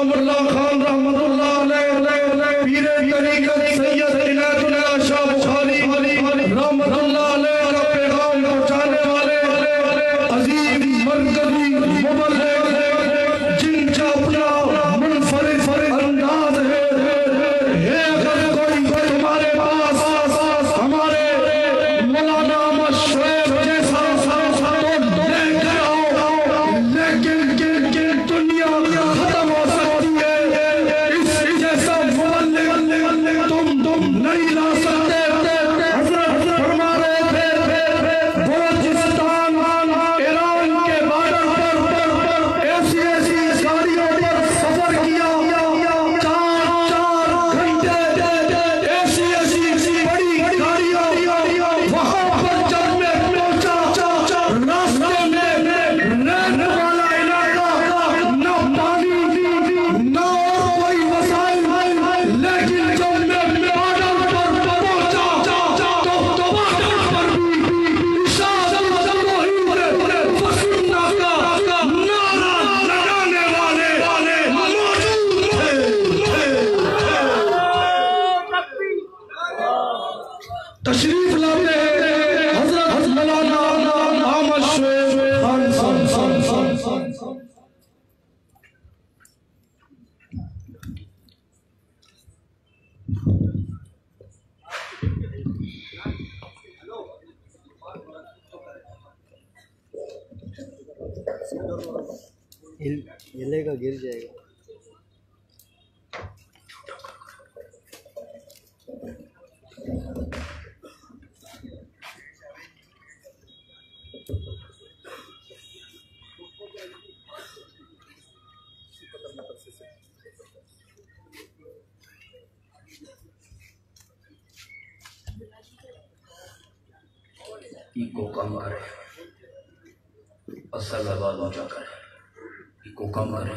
غلام اللہ خان رحمت اللہ علیہ، پیر طریقت سید عنایت اللہ شاہ بخاری رحمت اللہ علیہ کا پیغام پہنچانے والے عظیم مرکزی مبلغ جن کا اپنا منفرد انداز ہے، اگر کوئی تمہارے پاس ہمارے مولانا احمد شعیب جیسا تو لے کر آؤ، لیکن دنیا ختم ہو سکتی ہے، اس جیسا مبلغ تم نہیں لا سکتے۔ حضرت فرما رہے تھے بلوچستان ایران کے بارڈر پر ایسی گاڑیوں پر سفر کیا، 4 گھنٹے ایسی بڑی گاڑیوں، وہاں پر جب میں پہنچا راستے میں رہنے والا علاقہ، نہ پانی نہ اور کوئی وسائل، لیکن جب میں بارڈر پر پہنچا تو بارڈر پر بھی ارشاد التوحید وسنہ کا نعرہ لگانے والے موجود تھے۔ تشریف لاتے ہیں حضرت مولانا احمد شعیب خان صاحب۔ ہلے گا گر جائے گا۔ کو کم کرے، اصل آباد اونچا کرے، کو کم کرے۔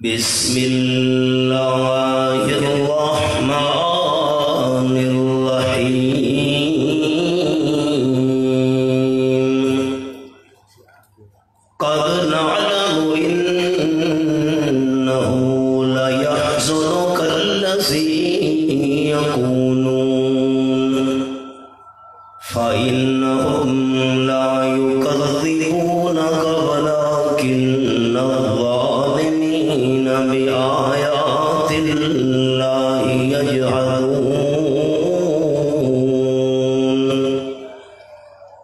بسم اللہ الرحمن الرحیم قد نعلم انه ليحزنك الذي يقولون فإنهم لا يكذبونك ولكن الظالمين بآيات الله يجحدون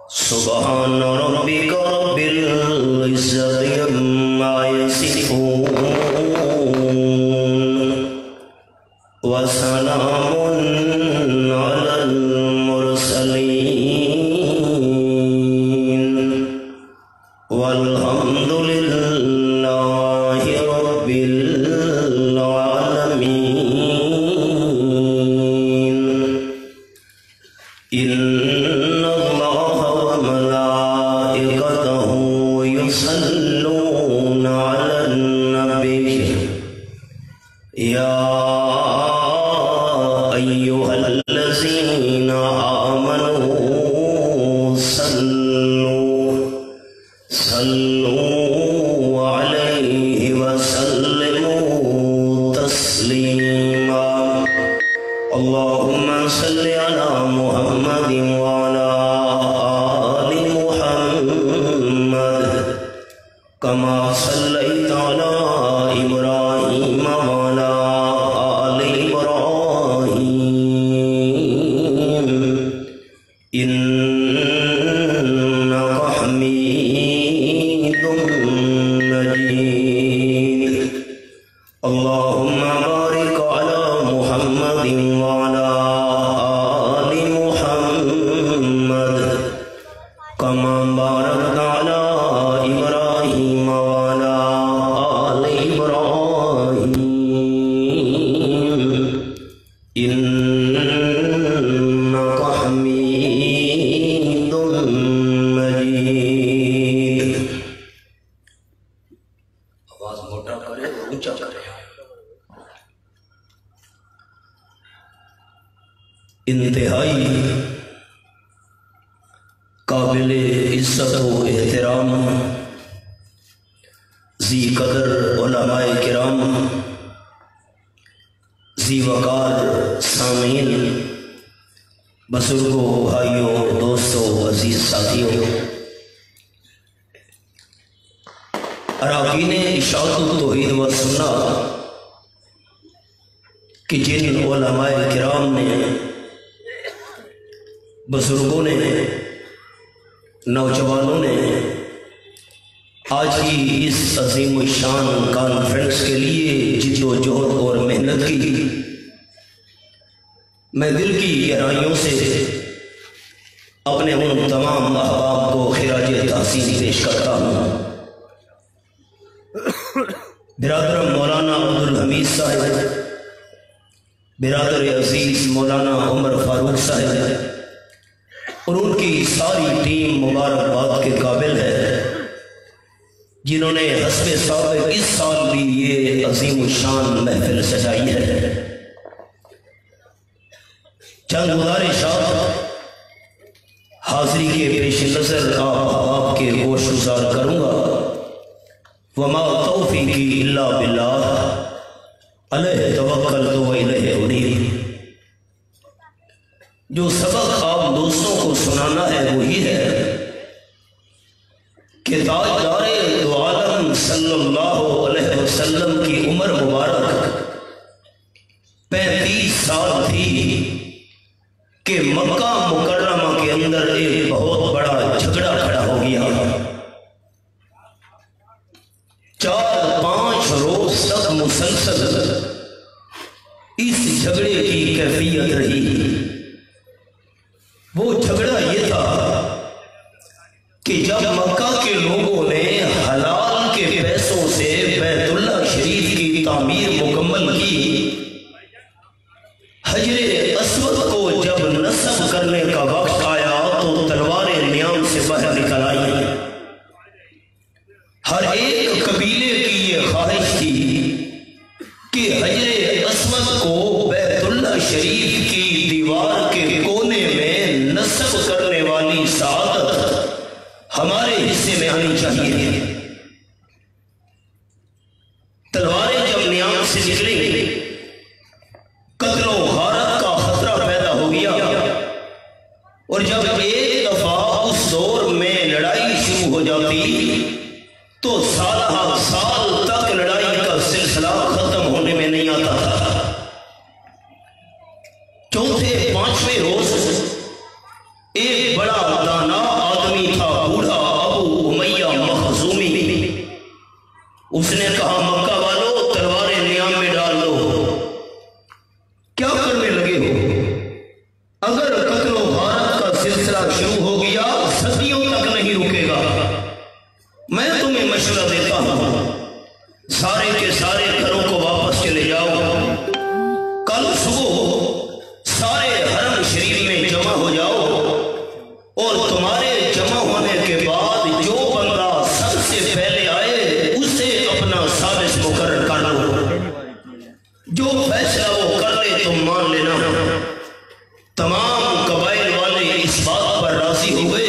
سبحان ربك رب العزة عما يصفون وسلام على المرسلين والحمد لله إنك حميد مجيد اللهم بارك على محمد وعلى آل محمد كما باركت على إبراهيم وعلى آل إبراهيم إنك حميد مجيد. آواز موٹا کرے اونچا کرے. انتہائی قابل عزت و احترام ذی قدر علماء کرام، ذی وقار سامعین، بزرگوں، بھائیوں، دوستوں، عزیز ساتھیوں، اراکین اشاعت التوحید و سنت کہ جن علماء کرام نے، بزرگوں نے، نوجوانوں نے آج کی اس عظیم الشان کانفرنس کے لیے جد و جہد اور محنت کی، میں دل کی گہرائیوں سے اپنے ان تمام احباب کو خراج تحسین پیش کرتا ہوں. برادر مولانا عبدالحمید صاحب، برادر عزیز مولانا عمر فاروق صاحب اور ان کی ساری ٹیم مبارکباد کے قابل ہے، جنہوں نے حسب سابق اس سال بھی یہ عظیم الشان محفل سجائی ہے. چند گزارشات حاضری کے پیش نظر آپ کے گوش گزار کروں گا. وما توفیقی الا باللہ علیہ توکلت و الیہ انیب. جو سبق آپ دوستوں کو سنانا ہے وہی ہے کہ تاجدار دو عالم صلی اللہ علیہ وسلم کی عمر مبارک 35 سال تھی کہ مکہ مکرمہ کے اندر ایک بہت بڑا جھگڑا کھڑا ہو گیا. 4-5 روز تک مسلسل اس جھگڑے کی کیفیت رہی. وہ جھگڑا یہ تھا کہ جب مکہ کے لوگوں نے حلال کے پیسوں سے بیت اللہ شریف کی تعمیر مکمل کی، حجر اسود کو جب نصب کرنے کا وقت آیا تو تلواریں نیام سے باہر نکل آئی. ہر ایک قبیلے کی یہ خواہش تھی کہ حجر اسود کو بیت اللہ شریف کی دیوار کے کونے میں نصب کرنے والی سعادت ہمارے حصے میں آنی چاہیے. تلواریں جب نیام سے نکلیں، قتل و غارت کا خطرہ پیدا ہو گیا، اور جب ایک دفعہ اس دور میں لڑائی شروع ہو جاتی تو سالہ سال تک لڑائی کا سلسلہ ختم ہونے میں نہیں آتا تھا. 4-5ویں روز ایک بڑا دانا آدمی تھا، بوڑھا ابو امیہ مخزومی. اس نے کہا مکہ والو تلواریں نیام میں ڈال دو. کیا کرنے لگے ہو؟ اگر قتل و غارت کا سلسلہ شروع ہو گیا صدیوں تک نہیں رکے گا. میں تمہیں مشورہ دیتا ہوں سارے کے سارے گھروں کو واپس چلے جاؤ. کل صبح سارے حرم شریف میں جمع ہو جاؤ، اور تمہارے جمع ہونے کے بعد جو بندہ سب سے پہلے آئے اسے اپنا ثالث مقرر کر لو. جو فیصلہ وہ کر لے تم مان لینا. تمام قبائل والے اس بات پر راضی ہوئے،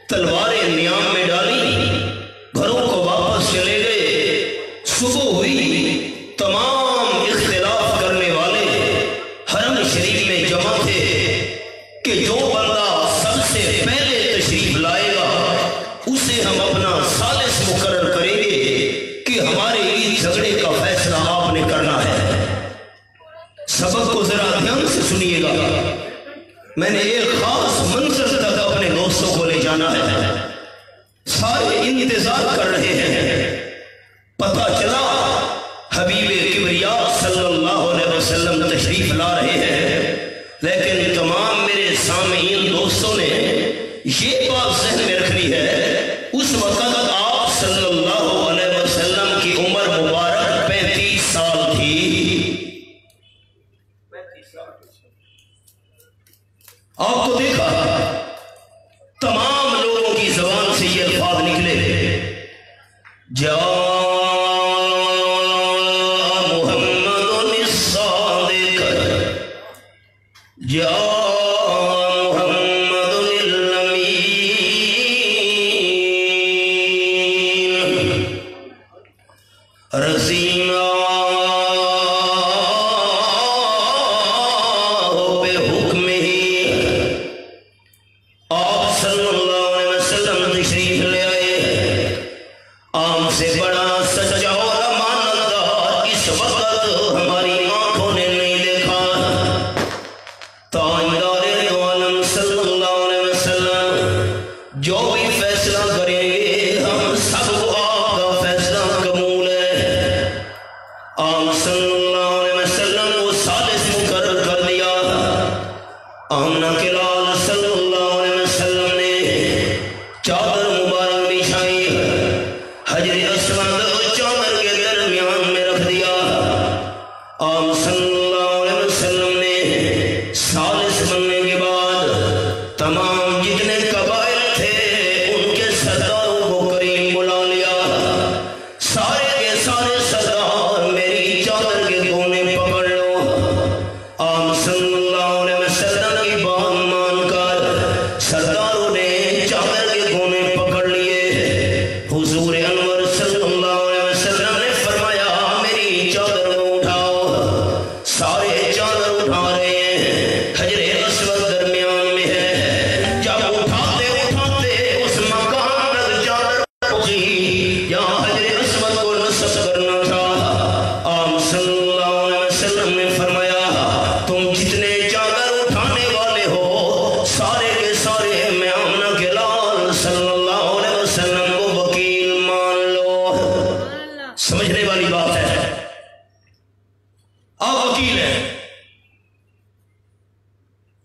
تلواریں نیام میں ڈالی، گھروں کو واپس چلے گئے. صبح ہوئی، تمام اختلاف کرنے والے حرم شریف میں جمع تھے کہ جو بندہ سب سے پہلے تشریف لائے گا اسے ہم اپنا ثالث مقرر کریں گے کہ ہمارے اس جھگڑے کا فیصلہ آپ نے کرنا ہے. سبق کو ذرا دھیان سے سنیے گا. میں نے ایک خاص منظر جانا ہے، سارے انتظار کر رہے ہیں۔ پتہ چلا حبیب کبریا صلی اللہ علیہ وسلم تشریف لا رہے ہیں، لیکن تمام میرے سامعین دوستوں نے یہ بات ذہن میں رکھنی ہے، اس وقت آپ صلی اللہ علیہ وسلم کی عمر مبارک 35 سال تھی۔ آپ کو دیکھا تمام لوگوں کی زبان سے یہ الفاظ نکلے، جا محمد الصادق، جا محمد الامین، رسینا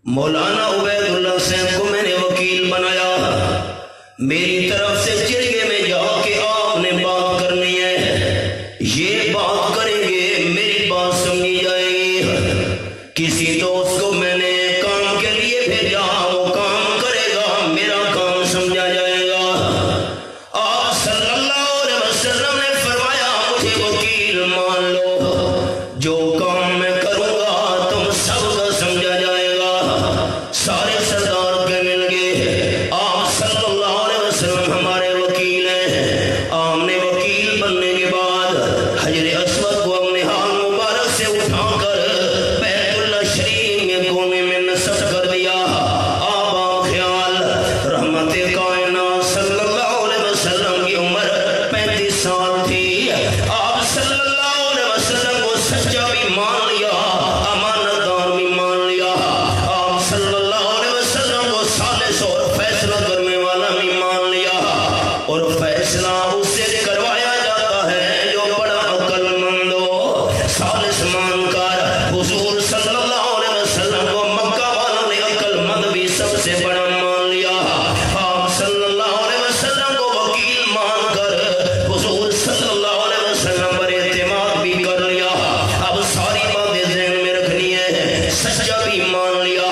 مولانا عبید اللہ صاحب کو میں نے وکیل بنایا، میری طرف سے جرگے میں جا کے آپ نے بات کرنی ہے، یہ بات کریں گے میری بات سمجھی جائے گی۔ کسی دوست کو میں نے کام کے لیے بھیجا، وہ کام کرے گا، میرا کام سمجھا جائے گا۔ آپ صلی اللہ علیہ وسلم نے فرمایا مجھے وکیل مان لو، جو کام میں کروں گا تم سب کا سمجھا جائے گا۔ سارے سردار کے مل گئے، آپ صلی اللہ علیہ وسلم ہمارے وکیل ہیں۔ آپ نے وکیل بننے کے بعد حجر اسود کو اپنے ہاتھ مبارک سے اٹھا کر بیت اللہ شریف کے کونے میں نصب کر دیا۔ آپ خیال رحمت کائنات صلی اللہ علیہ وسلم کی عمر 35 سال تھی۔ آپ صلی اللہ علیہ وسلم کو سچا بھی مان لیا، امانت دار بھی مان لیا۔ آپ صلی اللہ علیہ وسلم کو ثالث اور فیصلہ کرنے والا بھی مان لیا، اور فیصلہ اس سے کروایا جاتا ہے جو بڑا عقل مند ہو۔ ثالث مان کر حضور صلی اللہ علیہ وسلم کو مکہ والوں نے عقل مند بھی سب سے بڑا مان لیا۔ آپ صلی اللہ علیہ وسلم کو وکیل مان کر حضور صلی اللہ علیہ وسلم پر اعتماد بھی کر لیا۔ اب ساری باتیں ذہن میں رکھنی ہے، سچا بھی مان لیا،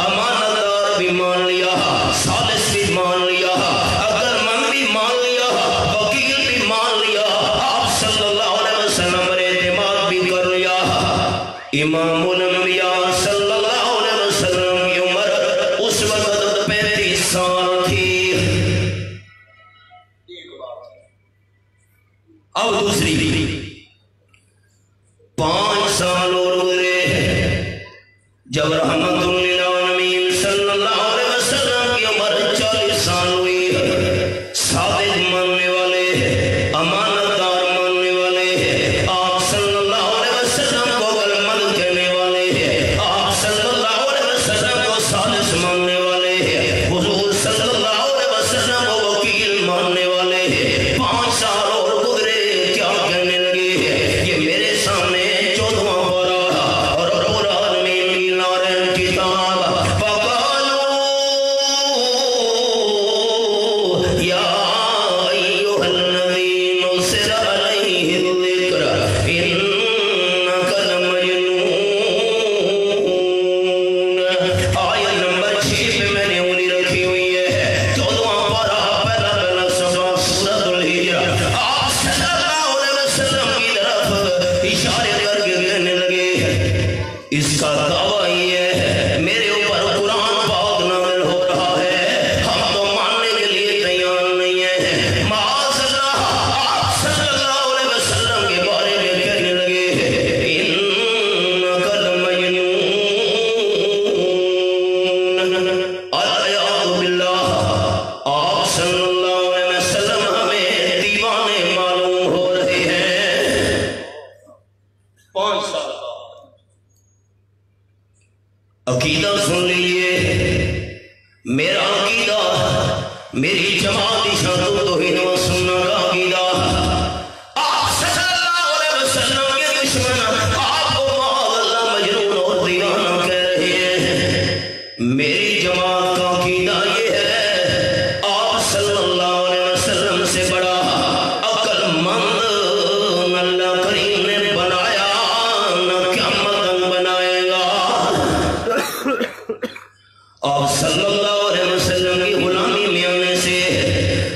امانت دار بھی مان لیا، ثالث بھی مان لیا، عقل مند بھی مان لیا، وکیل بھی مان لیا، آپ صلی اللہ علیہ وسلم پر اعتماد بھی کر لیا۔ امام الانبیاء صلی اللہ علیہ وسلم کی عمر اس وقت 35 سال تھی۔ اب دوسری 5 سال اور گزرے، جب رحمت للعالمین صلی اللہ علیہ وسلم کی عمر 40 سال ہوئی۔ صادق ماننے والے، امانت دار ماننے والے، آپ صلی اللہ علیہ وسلم کو عقلمند کہنے والے، آپ صلی اللہ علیہ وسلم کو ثالث ماننے والے، حضور صلی اللہ علیہ وسلم میری جماعت شان توحید و سنت کا عقیدہ آپ صلی اللہ علیہ وسلم کے دشمن آپ کو معاذ اللہ مجنون اور دیوانہ کہہ رہے ہیں میری جماعت کا عقیدہ یہ ہے آپ صلی اللہ علیہ وسلم سے بڑا عقل مند اللہ کریم نے بنایا نہ قیامت بنائے گا آپ صلی اللہ علیہ وسلم کی غلامی میں آنے سے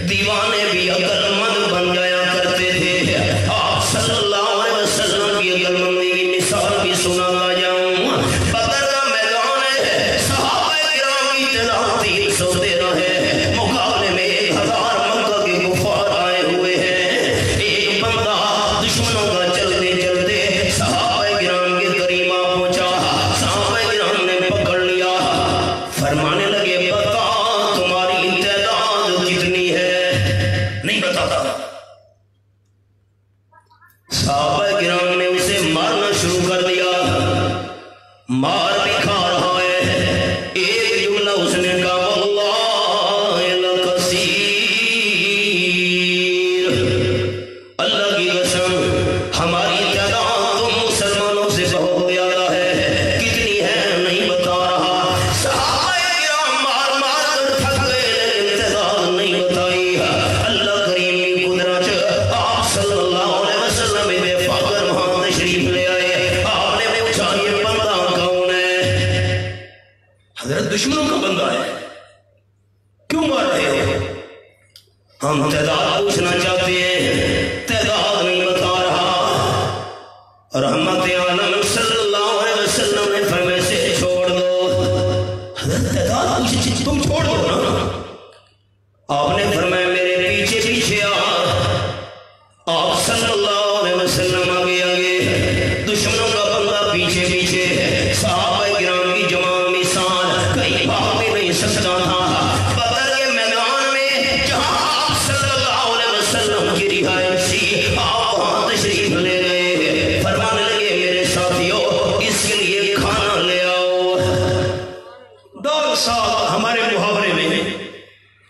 دیوانے بھی عقل مند بن جایا کرتے تھے آپ صلی اللہ علیہ وسلم کی عقل مندی کی مثال بھی سناتا جاؤں بدر کا میدان ہے صحابہ کرام کی تعداد 313 ہے مقابلے میں 1000 مکہ کے کفار آئے ہوئے ہیں ایک بندہ دشمنوں کا چلتے چلتے صحابہ کرام کے قریب آ پہنچا صحابہ کرام نے پکڑ لیا فرمانے لگے بتا تمہاری تعداد کتنی ہے نہیں بتاتا صحابہ کرام نے اسے مارنا شروع کر دیا مار بھی کھا رہا ہے ایک جملہ اس نے کہا واللہ لکثیر اللہ کی قسم ہماری تعداد تم مسلمانوں سے بہت زیادہ ہے کتنی ہے نہیں بتا رہا صحابہ کرام مار مار کر تھک گئے لیکن تعداد نہیں بتائی اللہ کریم کی قدرت آپ صلی اللہ علیہ وسلم بے فخر وہاں تشریف لے آئے آپ نے پوچھا یہ بندہ کون ہے حضرت دشمنوں کا بندہ ہے کیوں مار رہے ہو ہم تعداد پوچھنا چاہتے ہیں تعداد نہیں بتا رہا رحمت عالم صلی اللہ علیہ وسلم نے فرمائے سے چھوڑ دو حضرت تعداد پوچھی تم چھوڑ دو نا آپ نے فرمایا میرے پیچھے پیچھے آپ صلی اللہ علیہ وسلم آگے آگے دشمنوں کا بندہ پیچھے پیچھے صحابہ کرام کی جماعت مثال کہیں بھاگ بھی نہیں سکتا تھا بدر کے میدان میں جہاں آپ صلی اللہ علیہ وسلم کی رہائش تھی آپ وہاں تشریف لے گئے فرمانے لگے میرے ساتھیوں اس کے لیے کھانا لے آؤ دار صاحب ہمارے محاورے میں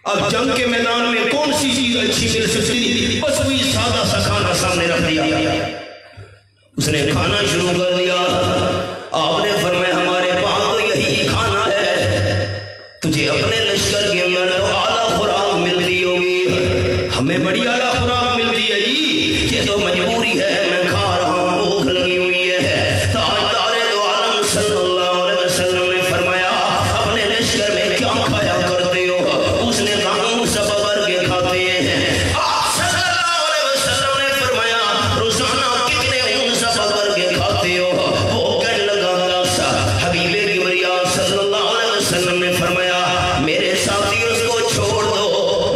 اب جنگ کے میدان میں کون سی چیز اچھی مل سکتی بس وہی سادہ سا کھانا سامنے رکھ دیا اس نے کھانا شروع کر دیا آپ نے فرمایا ہمارے پاس تو یہی کھانا ہے تجھے اپنے لشکر کے اندر تو اعلیٰ خوراک ملتی ہوگی ہمیں بڑی اعلیٰ خوراک ملتی ہے جی یہ تو مجبوری ہے میں کھا رہا ہوں بھوک لگی ہوئی ہے تاجدار دو عالم صلی اللہ علیہ وسلم نے فرمایا اپنے لشکر میں کیا کھایا کرتے ہو اس نے کہا سب بھر کے کھاتے ہیں آپ صلی اللہ علیہ وسلم نے فرمایا روزانہ کتنے سب بھر کے کھاتے ہو وہ کہنے لگا 10 حبیب کبریا صلی اللہ علیہ وسلم نے فرمایا میرے ساتھی اس کو چھوڑ دو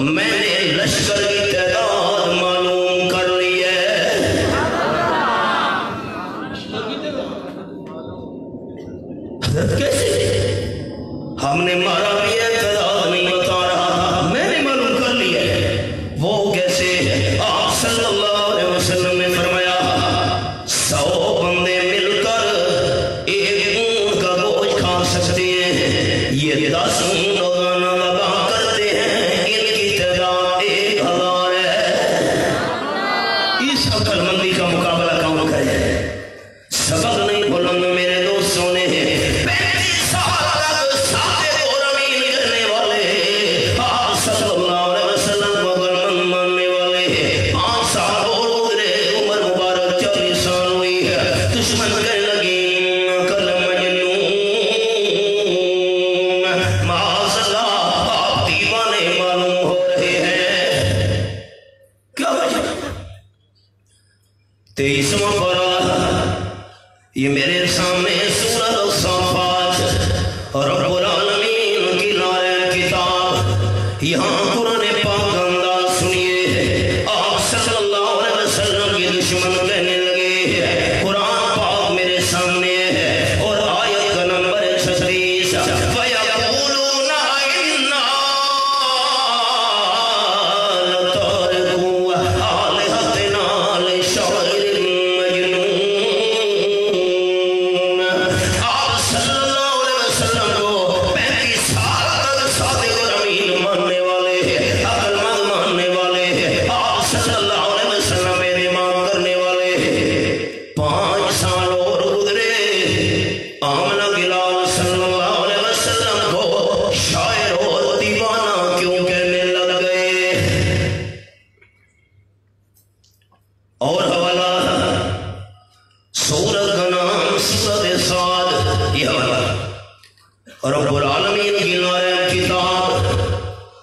میں نے لشکر کی تعداد معلوم کر لی ہے حضرت کیسے ہم نے مارا بھی ہے تعداد نہیں بتا رہا میں نے معلوم کر لی ہے وہ کیسے آپ صلی اللہ علیہ وسلم نے فرمایا 100 بندے مل کر ایک اونٹ کا گوشت کھا سکتے ہیں یہ 10 اونٹ روزانہ لگا کرتے ہیں ان کی تعداد 1000 ہے اس عقل مندی کا مقابلہ کون کرے سبق نہیں بلند میرے دوستوں نے 35 سال تک ساتھ اور امین کرنے والے آپ صلی اللہ علیہ وسلم کو غلط ماننے والے 5 سال اور گزرے عمر مبارک 40 سال ہوئی ہے دشمن کہنے لگے کل مجنون معاذ اللہ آپ دیوانے معلوم ہو رہے ہیں کیا وجہ 23واں پارہ یہ میرے سامنے سورہ الصافات رب العالمین کی نازل کتاب یہاں قرآن پاک کا انداز سنیے آپ صلی اللہ علیہ وسلم کے دشمن کہنے لگے قرآن پاک میرے سامنے ہے اور آیت کا نمبر 36 فَيَقُولُونَ إِنَّا لَتَارِكُوا آلِهَتِنَا لِشَاعِرٍ مَجْنُونٍ آپ صلی اللہ علیہ وسلم کو 35 سال تک صادق اور امین ماننے والے ہیں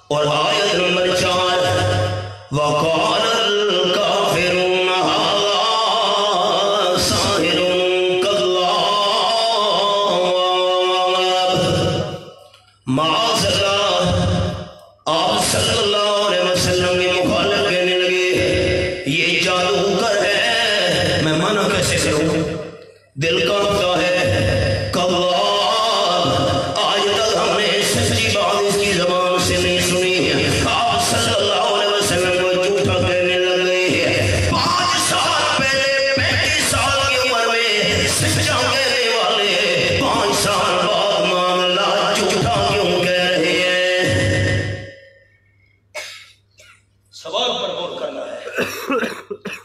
اور آیت نمبر 4 وقال الکافرون ھذا ساحر کذاب معاذ اللہ آپ صلی اللہ علیہ وسلم کی مخالف کہنے لگے یہ جادوگر ہے میں منع کیسے کروں دل کانپتا ہے کذاب آج تک ہم نے سچی بات اس کی زبان سے نہیں سنی آپ صلی اللہ علیہ وسلم کو جھوٹا کہنے لگے 5 سال پہلے 35 سال کی عمر میں سچا کہنے والے 5 سال بعد معاملہ جھوٹا کیوں کہہ رہے ہیں سوال پر غور کرنا ہے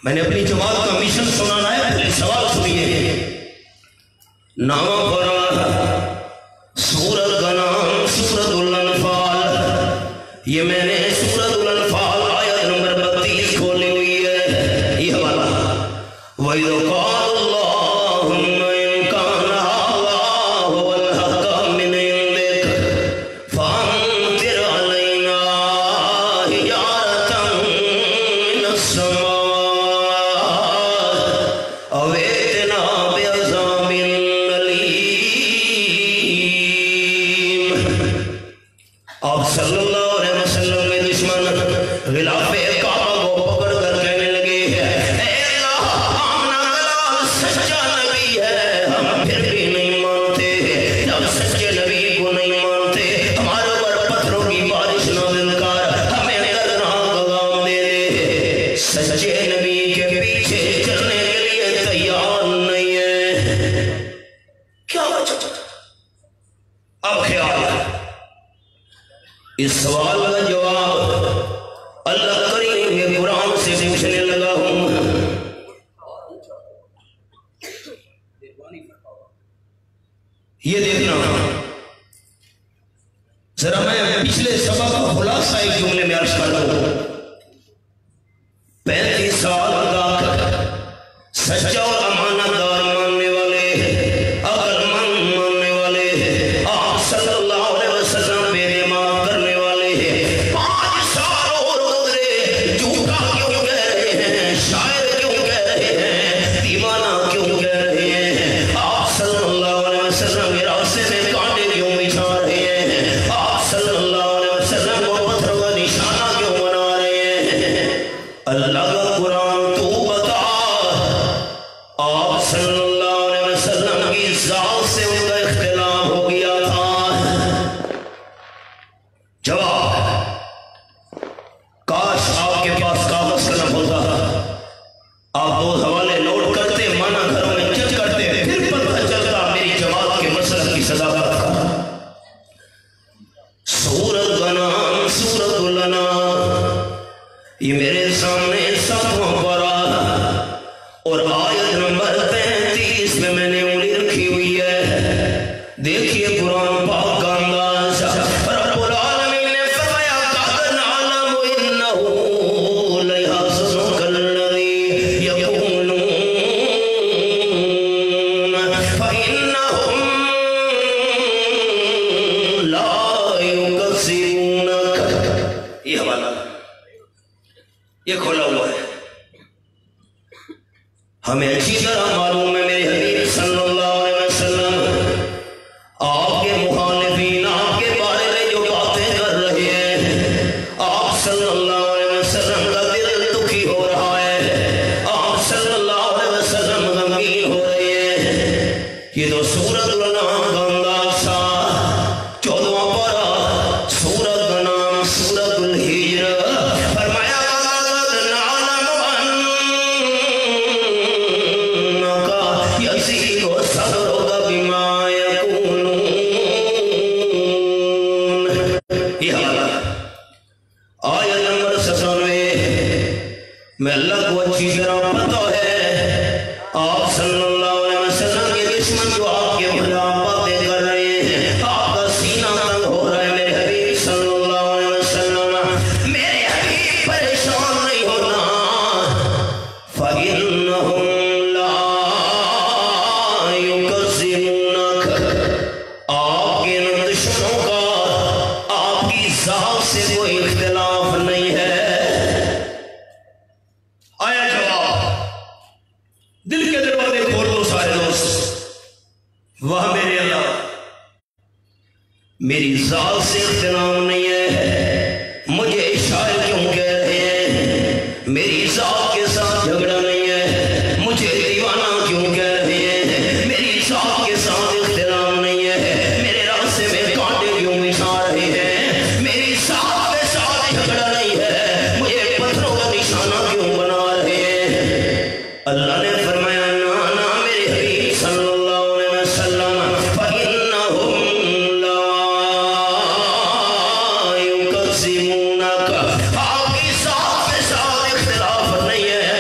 میں نے اپنی جماعت کا مشن سنانا ہے پہلے سوال سنیے نام قرآن سورت کا نام سورت الانفال یہ میں نے سورت الانفال آیت نمبر 32 کھولی ہوئی ہے یہ حوالہ وَإِذْ قَالَ اللَّهُمَّ إِنْ كَانَ هَذَا هُوَ الْحَقَّ مِنْ عِنْدِكَ فَأَمْطِرْ عَلَيْنَا حِجَارَةً مِنَ السَّمَاءِ أَوْ ائْتِنَا بِعَذَابٍ أَلِيمٍ آپ صلی اللہ علیہ وسلم میں دشمن غلاف کعبہ کو پکڑ کر کہنے لگے اے اللہ آمنا بلال سچا نبی ہے ہم پھر بھی نہیں مانتے جب سچے نبی کو نہیں مانتے ہمارے اوپر پتھروں کی بارش نازل کر ہمیں دردناک عذاب دے دے سچے نبی کے پیچھے چلنے کے لیے تیار نہیں ہے کیا وجہ اب خیال ہے اس سوال کا جواب اللہ کریم کے قرآن سے پوچھنے لگا ہوں یہ دیکھنا ذرا میں پچھلے سبق کا خلاصہ ایک جملے میں عرض کر دوں 35 سال تک سچا اور امانت دار ماننے والے عقل مند ماننے والے آپ صلی اللہ علیہ وسلم بے دماغ کرنے والے 5 سال اور گزرے جھوٹا کیوں کہہ رہے ہیں شاعر کیوں کہہ رہے ہیں دیوانہ کیوں کہہ رہے ہیں آپ صلی اللہ علیہ وسلم کے راستے میں کانٹے کیوں بچھا رہے ہیں آپ صلی اللہ علیہ وسلم کو پتھر کا نشانہ کیوں بنا رہے ہیں اللہ کا قرآن تو بتا آپ صلی اللہ علیہ وسلم کی ذات سے ان کا اختلاف ہو گیا تھا جواب کاش آپ کے پاس کاغذ قلم ہوتا آپ 2 حوالے نوٹ کرتے مانا گھروں میں چیک کرتے پھر پتہ چلتا میری جماعت کے مسلک کی صداقت کا سورت کا نام سورت الانعام یہ میرے سامنے 7واں پارہ اور آیت نمبر 33 میں میں نے انگلی رکھی ہوئی ہے دیکھیے قرآن پاک کا انداز رب العالمین نے فرمایا قد نعلم انه ليحزنك الذي يقولون فإنهم لا يكذبونك یہ حوالہ یہ کھولا ہوا ہے ہمیں اچھی طرح معلوم ہے میرے حبیب صلی اللہ علیہ وسلم آپ کے مخالفین آپ کے بارے میں جو باتیں کر رہے ہیں آپ صلی اللہ علیہ وسلم کا دل دکھی ہو رہا ہے آپ صلی اللہ علیہ وسلم غمگین ہو رہے ہیں یہ تو سورت الانعام کا انداز تھا 14واں پارہ سورت کا نام سورت الحجر فرمایا آیت نمبر 97 میں اللہ کو اچھی طرح پتہ ہے آپ صلی اللہ علیہ وسلم کے دشمن جو آپ کے خلاف باتیں کر رہے ہیں آپ کا سینہ تنگ ہو رہا ہے میرے حبیب صلی اللہ علیہ وسلم میرے حبیب پریشان نہیں ہونا فَإِنَّهُمْ لَا يُكَذِّبُونَكَ آپ کے دشمنوں کا آپ کی ذات ذات سے کوئی اختلاف نہیں ہے۔ آیا جواب، دل کے دروازے کھول دو سارے دوست۔ واہ میرے اللہ، میری ذات سے اختلاف نہیں ہے، مجھے شاعر کیوں کہہ رہے ہیں؟ میری ذات کے ساتھ جھگڑا نہیں ہے، مجھے دیوانہ کیوں کہہ رہے ہیں؟ میری ذات کے ساتھ اختلاف نہیں ہے، میرے راستے میں کانٹے کیوں بچھا رہے ہیں؟ میری ذات کے ساتھ جھگڑا نہیں ہے، مجھے پتھروں کا نشانہ کیوں بنا رہے ہیں؟ اللہ نے فرمایا نا نا میرے حبیب صلی اللہ علیہ وسلم، فَإِنَّهُمْ لَا يُكَذِّبُونَكَ، آپ کی ذات کے ساتھ اختلاف نہیں ہے،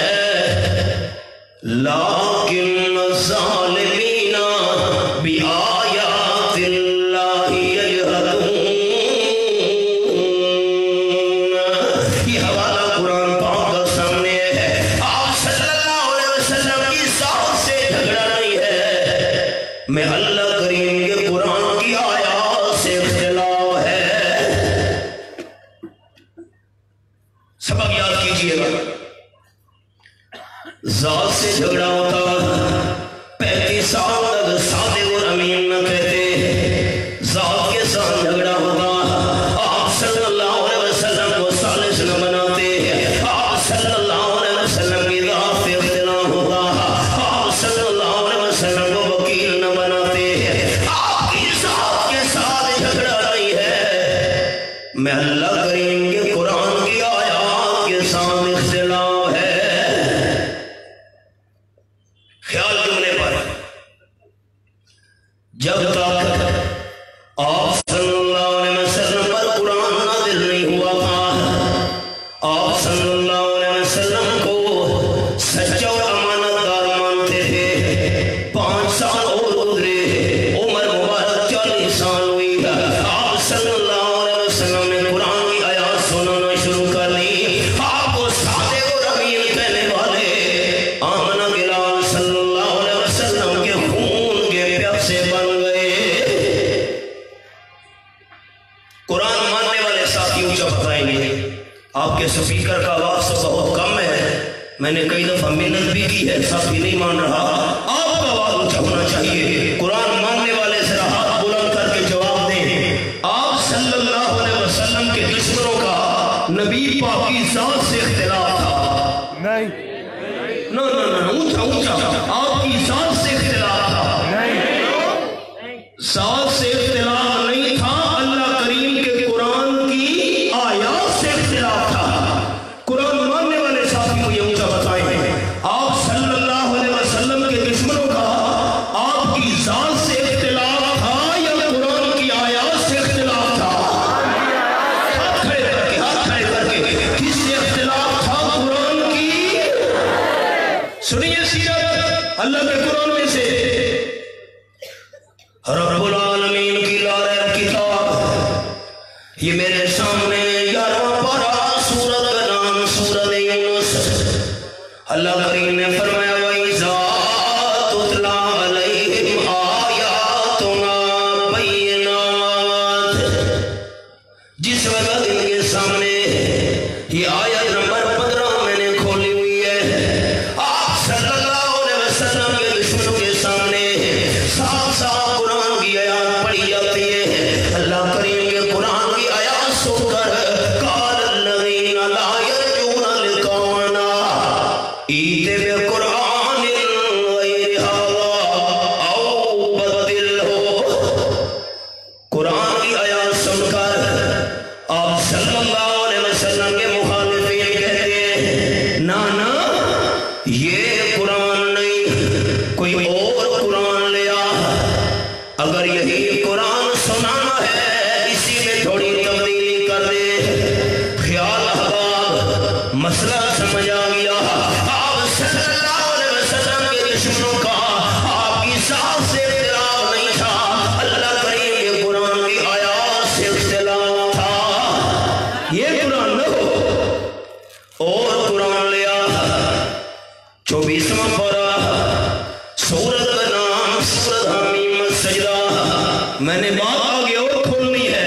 لیکن الظالمین بآیات اللہ یجحدون۔ یہ حوالہ قرآن پاک کا سامنے ہے۔ آپ صلی اللہ علیہ وسلم کی ذات سے جھگڑا نہیں ہے، میں اللہ کریم کے قرآن کی آیات سے اختلاف ہے۔ سبق یاد کیجئے گا، ذات سے جھگڑا ہوتا 35 سال تک صادق اور امین نہ کہتے، ذات کے ساتھ جھگڑا ہوتا آپ صلی اللہ علیہ وسلم کو ثالث نہ بناتے، آپ صلی اللہ علیہ وسلم کی ذات سے اختلاف ہوتا آپ صلی اللہ علیہ وسلم کو وکیل نہ بناتے۔ آپ کی ذات کے ساتھ جھگڑا نہیں ہے، میں اللہ کریم کے قرآن کی آیات کے ساتھ اختلاف ہے۔ خیال جملے پر، جب تک آپ صلی اللہ علیہ وسلم پر قرآن نازل نہیں ہوا تھا، آپ صلی اللہ علیہ وسلم کو سچا اور امانت دار مانتے تھے۔ 5 سال اور گزرے، عمر مبارک 40 سال ہوئی، آپ صلی اللہ علیہ وسلم نے قرآن کی آیات سنانا شروع کر دی۔ آپ کو صادق اور امین کہنے والے آمنہ بلال صلی اللہ علیہ وسلم کے خون کے پیاسے بن گئے۔ قرآن ماننے والے ساتھی اونچا بتائیں گے، آپ کے سپیکر کا آواز تو بہت کم ہے، میں نے کئی دفعہ محنت بھی کی ہے، ساتھی نہیں مان رہا، آپ کا آواز اونچا ہونا چاہیے۔ قرآن ماننے والے ذرا ہاتھ بلند کر کے جواب دیں، آپ صلی اللہ علیہ وسلم کے دشمنوں کا نبی پاک کی ذات سے اختلاف تھا؟ نہیں نہ اونچا اونچا، آپ کی ذات سے اختلاف تھا؟ ذات سے اختلاف نہیں تھا، اللہ کریم کے قرآن کی آیات سے اختلاف تھا۔ قرآن ماننے والے ساتھی کو یہ اونچا بتائیں، آپ صلی اللہ علیہ وسلم کے دشمنوں کا آپ کی ذات سے اختلاف تھا یا قرآن کی آیات سے اختلاف تھا؟ ہاتھ کھڑے کر کے کس سے اختلاف تھا؟ قرآن کی۔ سنیے سیرت اللہ کے قرآن میں سے، رب العالمین کی لاریب کتاب، یہ میرے سامنے 11واں پارہ، سورت کا نام سورت یونس۔ اللہ کریم نے فرمایا وَإِذَا تُتْلَىٰ عَلَيْهِمْ آيَاتُنَا بَيِّنَاتٍ، جس وقت ان کے سامنے یہ آیت نمبر 15 میں نے کھولی ہوئی ہے، آپ صلی اللہ علیہ وسلم کے دشمنوں کے سامنے صاف صاف قرآن کی آیات پڑھی جاتی ہے۔ اللہ کریم کے قرآن کی آیات سن کر قال الذین لا یرجون لقاءنا ائت بقرآن غیر ھذا او بدلہ، قرآن کی آیات سن کر آپ صلی اللہ علیہ وسلم کے مخالفین کہتے ہیں نا یہ قرآن نہیں، کوئی اور قرآن لیا، اگر یہی قرآن سنانا ہے اسی میں تھوڑی تبدیلی کر دے۔ خیال احباب، مسئلہ سمجھ آ گیا، آپ صلی اللہ علیہ وسلم کے دشمنوں کا آپ کی ذات سے اختلاف نہیں تھا، اللہ کریم کے قرآن کی آیات سے اختلاف تھا۔ یہ قرآن نہ ہو اور قرآن لیا۔ 24واں پارہ، سورت کا نام سورت حمیم السجدہ، میں نے بات آگے اور کھولنی ہے۔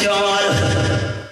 4,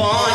5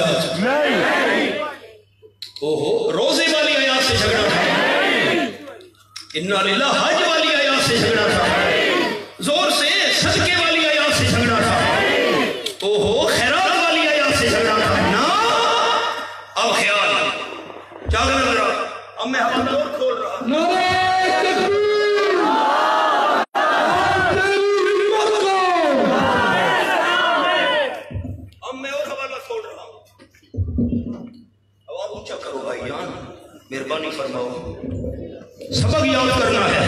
آیات اوہو روزے والی آیات سے جھگڑا تھا انا للہ حج والی آیات سے جھگڑا تھا زور سے صدقے والی آیات سے جھگڑا تھا اوہو خیرات والی آیات سے جھگڑا تھا نا اب خیال جاگنا میرا اب میں حوالہ اور کھول رہا نعرہ تکبیر اب میں اور حوالہ کھول رہا ہوں آواز اونچا کرو بھائی جان مہربانی فرماؤ سبق یاد کرنا ہے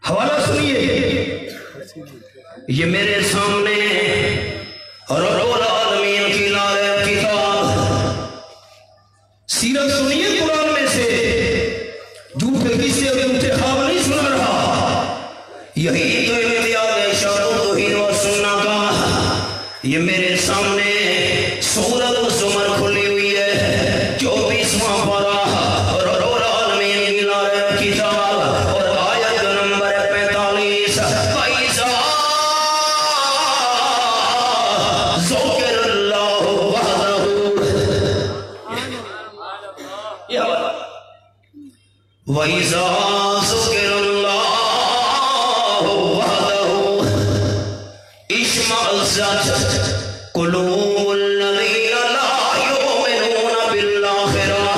حوالہ سنیے یہ میرے سامنے رب العالمین کی نازل کتاب سیرت سنیے قرآن میں سے جھوٹے قصے اور جھوٹے خواب نہیں سنا رہا یہی تو امتیاز ہے شرع و توحید و سنہ کا یہ میرے سامنے سورۃ الزمر کھلی ہوئی ہے 24واں پارہ رب العالمین کی نازل کتاب اور آیت نمبر 45 فَإِذَا ذُكِرَ اللَّهُ وَحْدَهُ یہ حوالہ وَإِذَا ذُكِرَ اللَّهُ وَحْدَهُ اشْمَأَزَّتْ قُلُوبُ الَّذِينَ لَا يُؤْمِنُونَ بِالْآخِرَةِ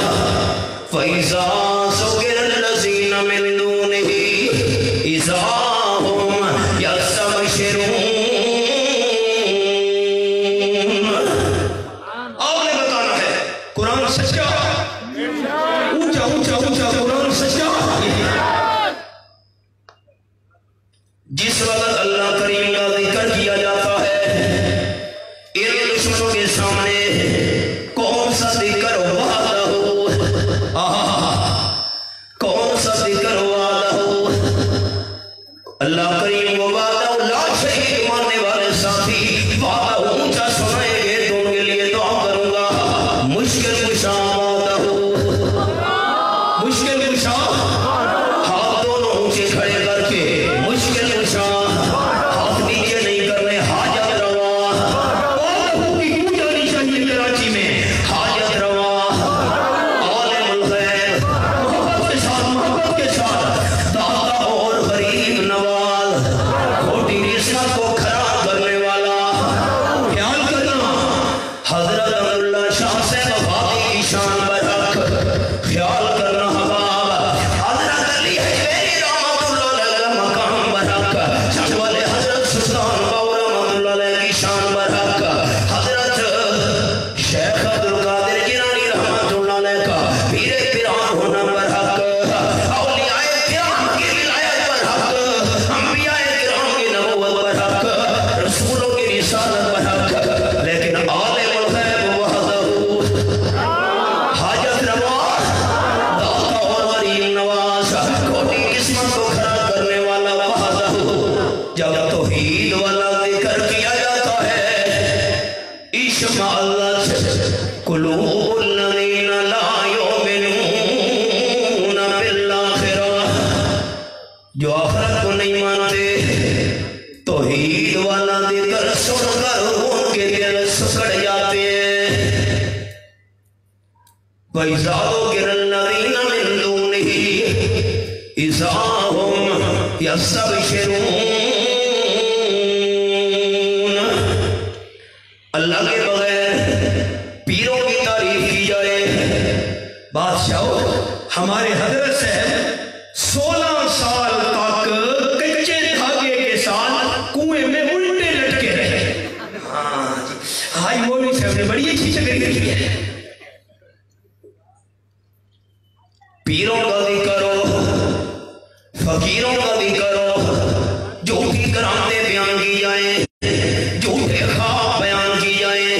فَإِذَا ذُكِرَ الَّذِينَ مِن دُونِهِ إِذَا هُمْ يَسْتَبْشِرُونَ آپ نے بتانا ہے قرآن سچا اونچا اونچا اونچا قرآن سچا جس وقت اللہ کریم کا ذکر کیا جاتا ہے ان دشمنوں کے سامنے کون سا ذکر وعدہ کون سا ذکر وعدہ اللہ کریم وہ وعدہ لا شریک ماننے والے ساتھی وعدہ اونچا سنائیں گے تو ان کے لیے دعا کروں گا مشکل کشا وعدہ مشکل کشا ہاتھ دونوں اونچے کھڑے کر کے مشکل کشا ہاتھ نیچے نہیں کرنے حاجت روا وعدہ کی کیوں جانی چاہیے کراچی میں حاجت روا عالم الغیب محبت کے ساتھ داتا اور غریب نواز کھوٹی رسمت کو خراب کرنے والا خیال کرنا حضرت اللہ شاہ سے وفادی کی شان برحق خیال کرنا حباب حضرت علی حجویری رحمت اللہ علیہ کا مقام برحق چنگوالے حضرت سلطان باور رحمت اللہ علیہ کی شان برحق حضرت شیخ عبدالقادر جیلانی رحمت اللہ علیہ کا پیر پیران ہونا برحق اولیاء کرام کی ولایت برحق انبیاء کرام کی نبوت برحق رسولوں کی رسالت برحق لیکن عالم الغیب وحدہ حاجت روا داتا اور غریب نواز کھوٹی قسمت کو کھڑا کرنے والا وحدہ جب توحید والا ذکر کیا جاتا ہے اشمأزت قلوب الذین لا یؤمنون بالآخرہ جو آخرت کو نہیں مانتے توحید والا ذکر سن کر ان کے دل سکڑ جاتے ہیں وَإِذَا ذُكِرَ الَّذِينَ مِن دُونِهِ إِذَا هُمْ يَسْتَبْشِرُونَ اللہ کے بغیر پیروں کی تعریف کی جائے بادشاہو ہمارے حضرت صاحب 16 سال تک کچے دھاگے کے ساتھ کنویں میں الٹے لٹکے رہے ہائی مولوی صاحب نے بڑی اچھی جگہ کی ہے پیروں کا ذکر ہو فقیروں کا ذکر ہو جھوٹی کرامتیں بیان کی جائیں جھوٹے خواب بیان کی جائیں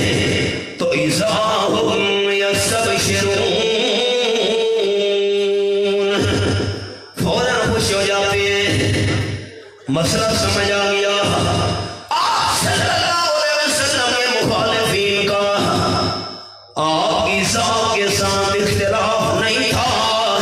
تو اذا ہم یستبشرون فوراً خوش ہو جاتے ہیں مسئلہ سمجھ آ گیا آپ صلی اللہ علیہ وسلم کے مخالفین کا آپ کی ذات کے ساتھ اختلاف نہیں تھا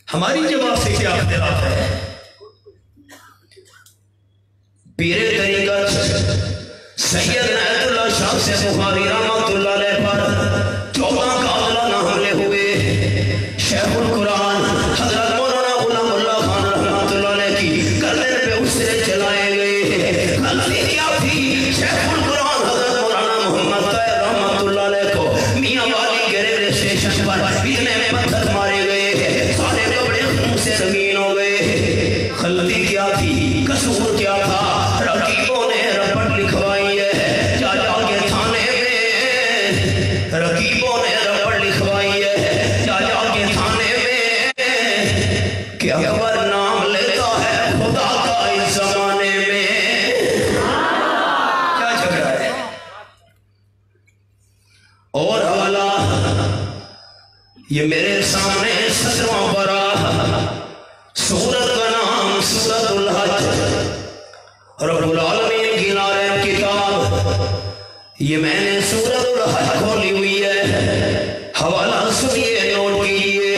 ہماری جماعت سے کیا اختلاف ہے؟ پیر طریقت سید عنایت اللہ شاہ سے بخاری رحمۃ اللہ علیہ پر 14 قاتلانہ حملے ہوئے۔ شیخ القرآن حضرت مولانا غلام اللہ خان رحمۃ اللہ علیہ کی گردن پہ اسرے چلائے گئے۔ غلطی کیا تھی؟ شیخ القرآن حضرت مولانا محمد طاہر رحمۃ اللہ علیہ کو میاں والی ریلوے اسٹیشن پر اتنے پتھر مارے گئے، سارے کپڑے خون سے رنگین ہو گئے۔ غلطی کیا تھی؟ قصور کیا تھا؟ رقیبوں نے رپٹ لکھوائی ہے جا جا کے تھانے میں، رقیبوں نے رپٹ لکھوائی ہے جا جا کے تھانے میں کہ اکبر نام لیتا ہے خدا کا اس زمانے میں۔ کیا جھگڑا ہے؟ اور حوالہ یہ میرے سامنے 17واں پارہ، سورت کا نام سورت الحج، رب العالمین کی نارین کتاب، یہ میں نے سورت الحج کھولی ہوئی ہے۔ حوالہ سنیے، نوٹ کیجئے،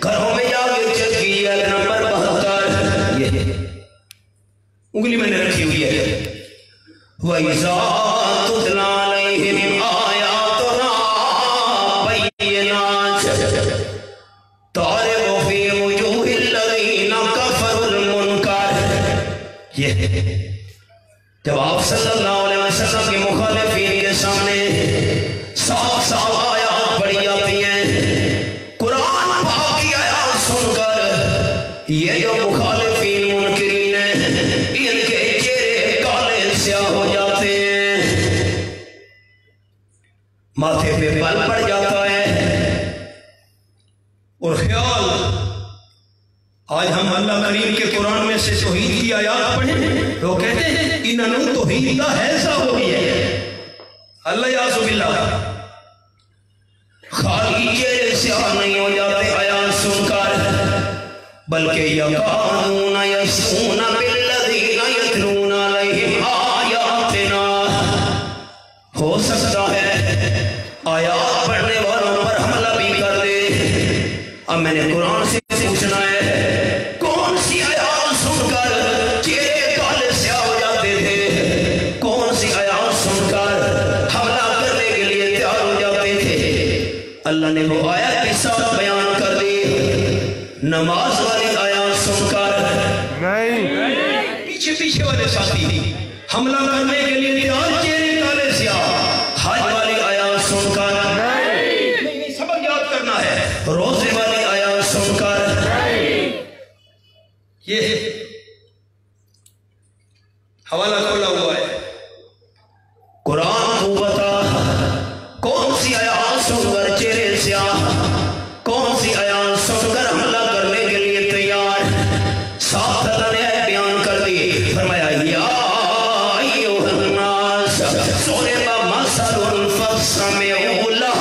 گھروں میں جا کے چیک کیجئے، نمبر 72، یہ انگلی میں نے رکھی ہوئی ہے۔ وَإِذَا تُتْلَىٰ عَلَيْهِمْ آيَاتُنَا بَيِّنَاتٍ تَعْرِفُ فِي وُجُوهِ الَّذِينَ كَفَرُوا الْمُنكَرَ۔ یہ جب آپ صلی اللہ علیہ وسلم کے مخالفین کے سامنے صاف صاف آیات پڑھی جاتی ہیں، قرآن پاک کی آیات سن کر یہ جو مخالفین منکرین ہیں ان کے چہرے کالے سیاہ ہو جاتے ہیں، ماتھے پہ بل پڑ جاتا ہے۔ اور خیال، آج ہم اللہ کریم کے قرآن میں سے توحید کی آیات پڑھیں تو کہتے ہیں انہوں توحید کا حیثہ ہو گیا ہے۔ اللہ یعوذ باللہ، خالی چہرے سیاہ نہیں ہو جاتے آیات سن کر، بلکہ یقانون یسون بالذین یتلون علیہم آیاتنا۔ ہو سکتا ہے آیات پڑھنے والوں پر حملہ بھی کر دے۔ اب میں نے قرآن سے پوچھنا ہے، کون سی آیات سن کر چہرے کالے سیاہ ہو جاتے تھے؟ کون سی آیات سن کر حملہ کرنے کے لیے تیار ہو جاتے تھے؟ اللہ نے وہ آیت کے ساتھ بیان کر دی، نماز والی آیات سن کر نہیں، پیچھے پیچھے والے ساتھی حملہ کرنے کے لیے تیار، چہرے کالے سیاہ۔ حج والی آیات سن کر نہیں، سبق یاد کرنا ہے۔ روزے والی آیات سن کر یہ حوالہ کھولا ہوا ہے۔ قرآن کو بتا، کون سی آیات سن کر چہرے سیاہ، کون سی آیات سن کر حملہ کرنے کے لیے تیار؟ ساتھ اللہ نے بیان کر دی، فرمایا یا ایھا الناس ضرب مثل فاستمعوا لہ۔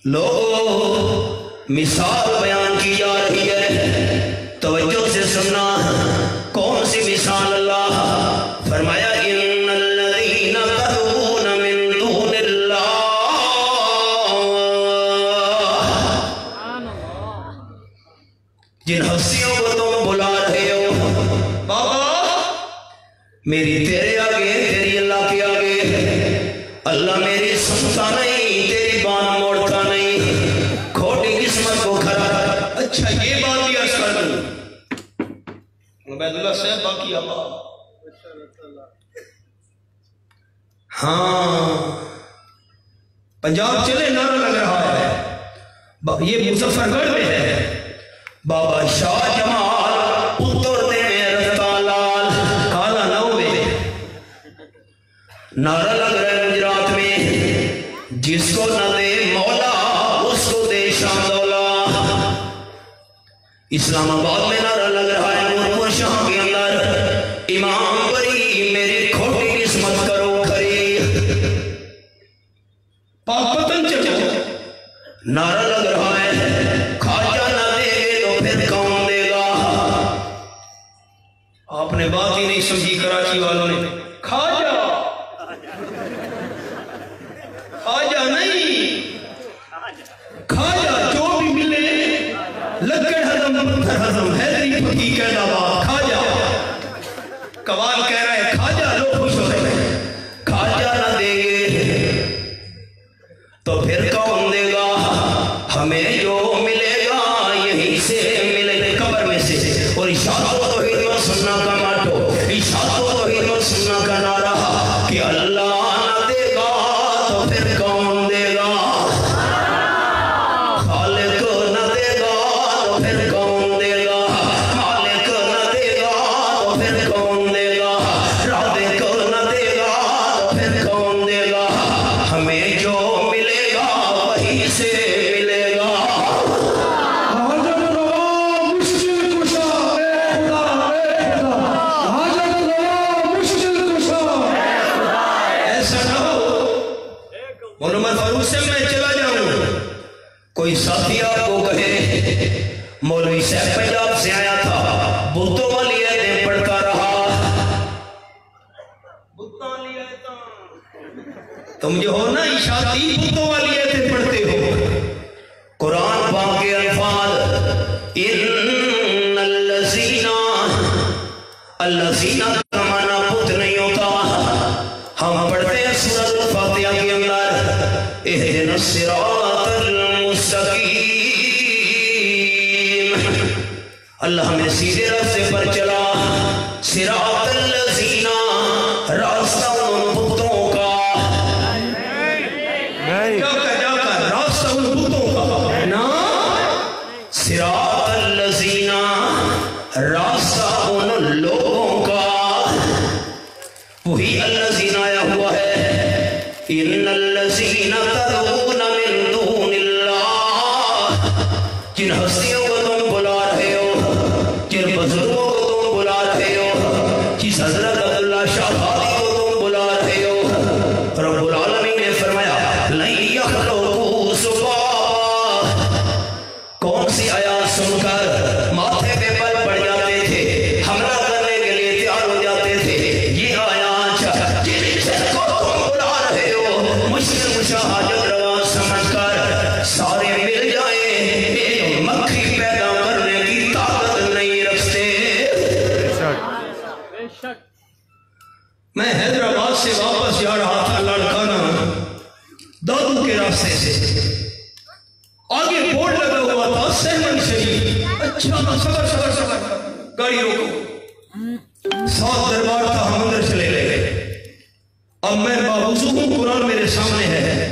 لوگوں، مثال بیان کی جا رہی ہے، توجہ سے سننا۔ کون سی مثال؟ اللہ فرمایا ان الذین تدعون من دون اللہ، جن ہستیوں کو تم بلا رہے ہو، بابا میری تیرے آگے، تیری اللہ کے آگے، اللہ میری سنتا نہیں، تیری بات موڑتا نہیں، کھوٹی قسمت کو کھڑا۔ اچھا یہ بات بھی عرض کر دوں، عبید اللہ صاحب باقی آباد، ہاں پنجاب چلے نعرہ لگ رہا ہے، یہ مظفر گڑھ میں ہے، بابا شاہ جمال اترتے میں رفتہ لال کالا نو میں نعرہ لگ رہا ہے گجرات میں، جس کو نہ دے مولا اس کو دے شام دولا۔ اسلام آباد میں نعرہ لگ رہا ہے نورپور شاہ کے اندر، امام بری میری کھوٹی قسمت کرو کھری۔ پاکستان چلو نعرہ لگ رہا ہے، خواجہ نہ دے گے تو پھر کون دے گا؟ آپ نے بات ہی نہیں سمجھی کراچی والوں نے، خواجہ خواجہ نہیں، خواجہ جو ٹھیک ہے نواب کھا جا قوال کہہ رہا ہے کھا جا لوگ خوش ہو رہے ہیں کھا جا نہ دے گے تو پھر کون دے گا ہمیں جو ملے گا یہیں سے ملے گا قبر میں سے اور اشارہ و توحید و سننا کا ماتو اشارہ و توحید و سننا کا نعرہ کہ اللہ نہ دے گا تو پھر کون دے گا خالق نہ دے گا تو پھر کون دے گا مالک نہ دے گا تو پھر کون دے گا رازق نہ دے گا تو پھر کون دے گا ہمیں جو ملے گا وہیں سے ملے گا حاجت روا مشکل کشا اے خدا اے خدا حاجت روا مشکل کشا ایسا نہ ہو محمد فاروق سے میں چلا جاؤں کوئی ساتھی آپ کو کہے مولوی صاحب پنجاب سے آیا تھا بتوں والی آیتیں پڑھتا رہا بتوں والی آیتیں تم جو ہو نا اشاعتی بتوں والی آیتیں پڑھتے ہو قرآن پاک کے الفاظ ان الذین کا معنی بت نہیں ہوتا ہم پڑھتے ہیں سورۃ الفاتحہ کے اندر اہدنا الصراط المستقیم اللہ ہمیں سیدھے راستے پر چلا صراط الذین راستہ ان بتوں کا جا کر راستہ ان بتوں کا نا صراط الذین راستہ ان لوگوں کا وہی الذین آیا ہوا ہے ان الذین تدعون من دون اللہ جن ہستیوں کو تم بلا رہے ہو جن بزرگوں کو تم بلا رہے ہو جس حضرت عبداللہ شاہ بھائی کو تم بلا رہے ہو رب العالمین نے فرمایا لن یخلقوا ذبابا کون سی آیات سن کر ماتھے پہ بل پڑ جاتے تھے حملہ کرنے کے لیے تیار ہو جاتے تھے یہ آیات جن کو تم بلا رہے ہو مشکل مشاہدت روا سمجھ کر سارے مل جائیں ایک مکھی پیدا کرنے کی طاقت نہیں رکھتے میں حیدرآباد سے واپس جا رہا تھا لاڑکانہ دادو کے راستے سے آگے بورڈ لگا ہوا تھا سہمن شریف اچھا صبر گاڑی روکو ساتھ دربار تھا ہم اندر چلے گئے اب میں باوضو ہوں قرآن میرے سامنے ہے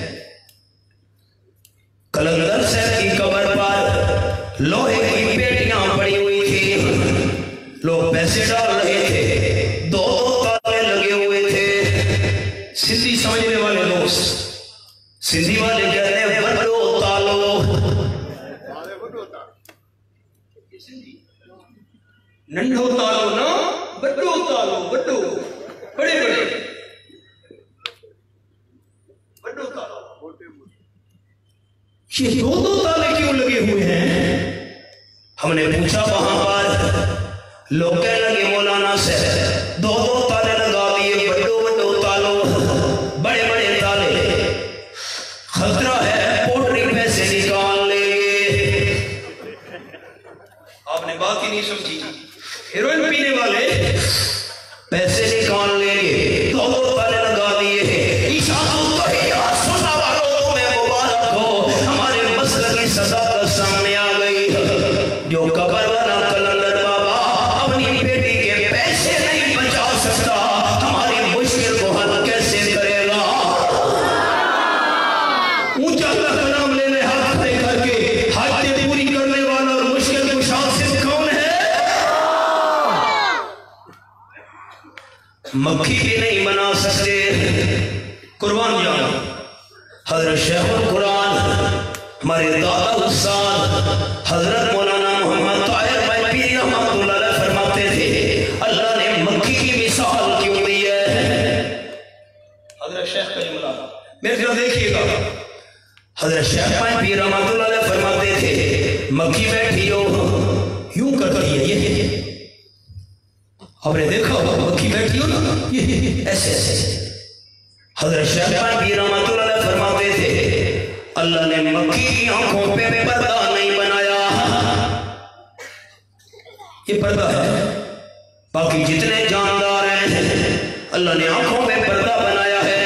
کلندر صاحب کی قبر پر لوہے کی پیٹیاں پڑی ہوئی تھی لوگ پیسے ڈال رہے تھے دو تالے لگے ہوئے تھے سندھی سمجھنے والے دوست سندھی والے کہتے ہیں بڑو تالو ننڈو تالو نا بڑو تالو بڑو بڑے بڑے بڑو تالو یہ دو تالے کیوں لگے ہوئے ہیں ہم نے پوچھا وہاں پر لوگ کہنے لگے مولانا سے دو تالے لگا دیے بڑو تالو بڑے بڑے تالے خطرہ ہے پوٹری پیسے نکال لے آپ نے بات ہی نہیں سمجھی ہیروئن پینے والے پیسے نکال لے دو تالے لگا دیے سننا والوں میں مبارک ہو ہمارے مسئلہ کی صداقت سامنے آ گئی جو قبر والا کلندر بابا اپنی بیٹی کے پیسے نہیں بچا سکتا ہماری مشکل کو حل کیسے کرے گا اونچا اللہ کا نام لینے ہاتھ کھڑے کر کے حاجتیں پوری کرنے والا اور مشکل کو شاخص کون ہے مکھی بھی نہیں بنا سکتے قربان جانا حضرت شیخ القرآن ہمارے دادا استاد حضرت مولانا محمد طاہر بھائی پیر رحمۃ اللہ علیہ فرماتے تھے اللہ نے مکھی کی مثال کیوں دی ہے حضرت شیخ کلیم اللہ میرے طرف دیکھیے گا حضرت شیخ بھائی پیر رحمۃ اللہ علیہ فرماتے تھے مکھی بیٹھی ہو یوں کرتی ہے یہ آپ نے دیکھا ہوگا مکھی بیٹھی ہو نا یہ ایسے ایسے حضرت شیخ بھائی رحمۃ اللہ علیہ فرماتے تھے اللہ نے مکھی کی آنکھوں پہ پردہ نہیں بنایا یہ پردہ ہے. باقی جتنے جاندار ہیں اللہ نے آنکھوں میں پردہ بنایا ہے.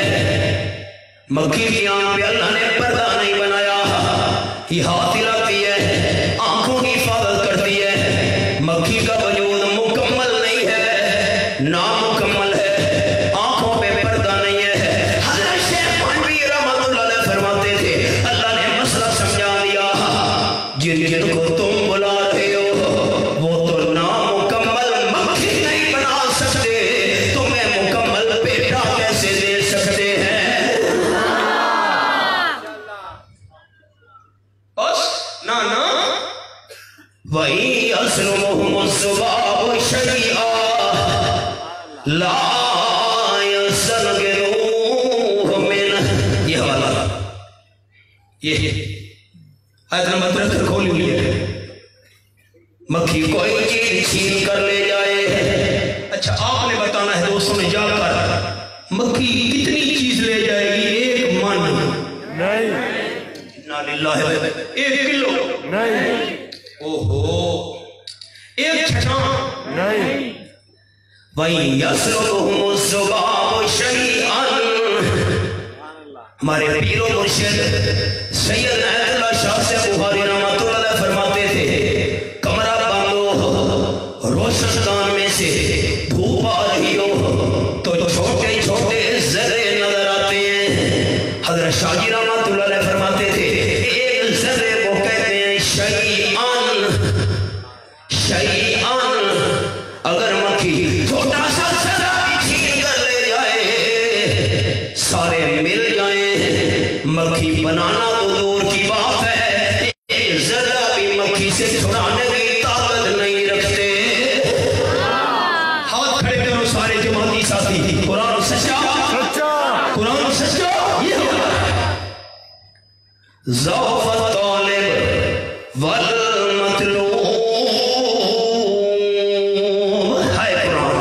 مکھی کی آنکھ پہ اللہ نے پردہ نہیں بنایا. یہ ہاتھ ہلاتی ہے, آنکھوں کی حفاظت کرتی ہے. مکھی کا وجود مکمل نہیں ہے, نامکمل ہے, آنکھوں پہ پردہ نہیں ہے. حضرت شیخ مانوی رحمۃ اللہ علیہ فرماتے تھے اللہ نے مسئلہ سمجھا دیا. جن جن کو تم بلا رہے ہو وہ تو نامکمل مکھی نہیں بنا سکتے, تمہیں مکمل بیٹا کیسے دے سکتے ہیں؟ بس نا وہی اسلمہم الصباب شریعہ لا یسلگروہ من. یہ حوالہ یہ آیت نمبر 73 کھولی ہوئی ہے. مکھی کوئی چیز چھین کر لے جائے. اچھا آپ نے بتانا ہے دوستوں نے جا کر مکھی کتنی چیز لے جائے گی؟ ایک من نہیں, انا للہ, 1 کلو نہیں, اوہو, 1 چھٹان نہیں. وَإِن يَسْلُبْهُمُ الذُّبَابُ شَيْئًا. ہمارے پیر و مرشد سید عنایت اللہ شاہ سے بخاری رحمۃ اللہ علیہ فرماتے تھے کمرہ باندھو, روشن دان میں سے دھوپ آ رہی ہو تو چھوٹے چھوٹے ذرے نظر آتے ہیں. حضرت شاہ جی رحمۃ اللہ علیہ فرماتے تھے ایک ذرے کو کہتے ہیں شیئان. شیئان, اگر مکھی چھوٹا سا ذرہ بھی چھین کر لے جائے, سارے مل جائیں, مکھی بنانا تو دور کی بات ہے, ایک ذرہ بھی مکھی سے چھڑانے کی طاقت نہیں رکھتے. ہاتھ کھڑے کرو سارے جماعتی ساتھی. قرآن سچا, قرآن سچا. یہ ضعف الطالب والمطلوب ہے قرآن.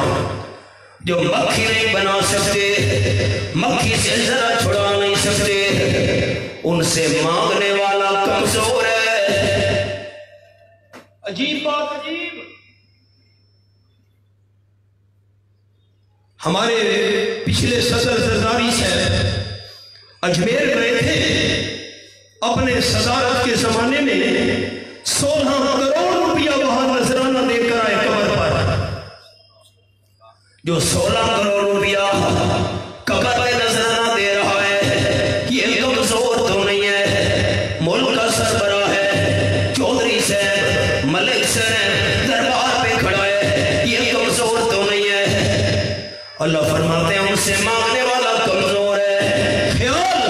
جو مکھی نہیں بنا سکتے, مکھی سے ذرا چھڑا نہیں سکتے, ان سے مانگنے والا کمزور ہے. عجیب بات, عجیب. ہمارے پچھلے صدر زرداری سے اجمیر گئے تھے, اپنے صدارت کے زمانے میں 16 کروڑ روپیہ وہاں نذرانہ دے کر آئے قبر پر. جو 16 کروڑ روپیہ قبر پہ نذرانہ دے رہا ہے یہ کمزور تو نہیں ہے. ملک کا سربراہ ہے, چودھری صاحب, ملک صاحب دربار پہ کھڑا ہے, یہ کمزور تو نہیں ہے. اللہ فرماتے ہیں ان سے مانگنے والا کمزور ہے. خیال